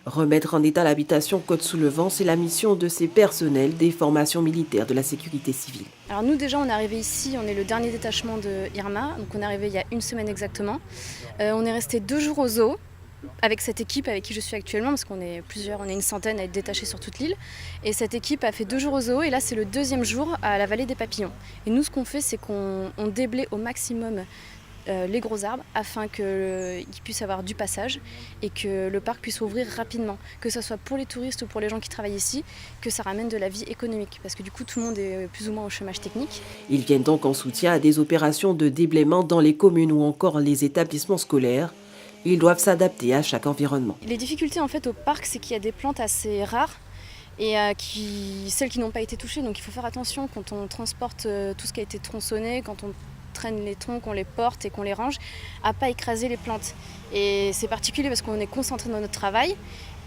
Remettre en état l'habitation Côte-sous-le-Vent, c'est la mission de ces personnels des formations militaires de la sécurité civile. Alors nous déjà on est arrivé ici, on est le dernier détachement de Irma, donc on est arrivé il y a une semaine exactement. On est resté 2 jours au zoo avec cette équipe avec qui je suis actuellement, parce qu'on est plusieurs, on est une centaine à être détachés sur toute l'île. Et cette équipe a fait 2 jours au zoo et là c'est le 2e jour à la vallée des Papillons. Et nous ce qu'on fait c'est qu'on déblaye au maximum les gros arbres afin qu'ils puissent avoir du passage et que le parc puisse ouvrir rapidement, que ce soit pour les touristes ou pour les gens qui travaillent ici, que ça ramène de la vie économique parce que du coup tout le monde est plus ou moins au chômage technique. Ils viennent donc en soutien à des opérations de déblaiement dans les communes ou encore les établissements scolaires. Ils doivent s'adapter à chaque environnement. Les difficultés en fait au parc, c'est qu'il y a des plantes assez rares et celles qui n'ont pas été touchées, donc il faut faire attention quand on transporte tout ce qui a été tronçonné, quand on traîne les troncs, qu'on les porte et qu'on les range, à pas écraser les plantes. Et c'est particulier parce qu'on est concentré dans notre travail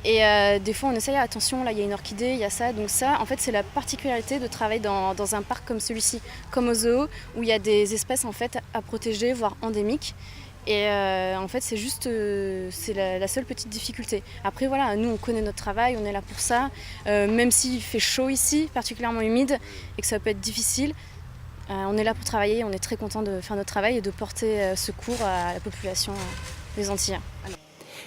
et des fois on essaye, attention là il y a une orchidée, il y a ça, donc ça en fait c'est la particularité de travailler dans un parc comme celui-ci, comme au zoo, où il y a des espèces en fait à protéger, voire endémiques. Et en fait c'est juste c'est la seule petite difficulté. Après voilà, nous on connaît notre travail, on est là pour ça, même s'il fait chaud ici, particulièrement humide, et que ça peut être difficile. On est là pour travailler, on est très content de faire notre travail et de porter secours à la population des Antilles.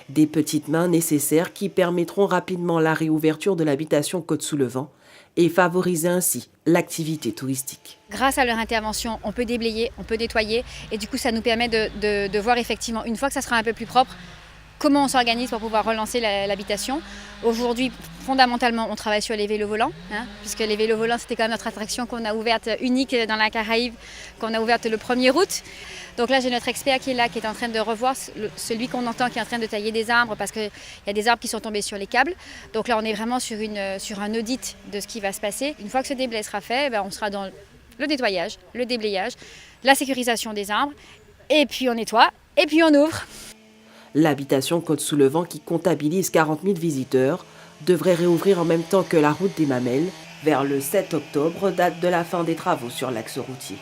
Des petites mains nécessaires qui permettront rapidement la réouverture de l'habitation Côte-sous-le-Vent et favoriser ainsi l'activité touristique. Grâce à leur intervention, on peut déblayer, on peut nettoyer et du coup ça nous permet de voir effectivement, une fois que ça sera un peu plus propre, comment on s'organise pour pouvoir relancer l'habitation. Aujourd'hui, fondamentalement, on travaille sur les vélos volants, puisque les vélos volants, c'était quand même notre attraction qu'on a ouverte unique dans la Caraïbe, qu'on a ouverte le 1er août. Donc là, j'ai notre expert qui est là, qui est en train de revoir celui qu'on entend, qui est en train de tailler des arbres, parce qu'il y a des arbres qui sont tombés sur les câbles. Donc là, on est vraiment sur un audit de ce qui va se passer. Une fois que ce déblai sera fait, on sera dans le nettoyage, le déblayage, la sécurisation des arbres, et puis on nettoie, et puis on ouvre. L'habitation Côte-sous-le-Vent, qui comptabilise 40 000 visiteurs, devrait réouvrir en même temps que la route des Mamelles, vers le 7 octobre, date de la fin des travaux sur l'axe routier.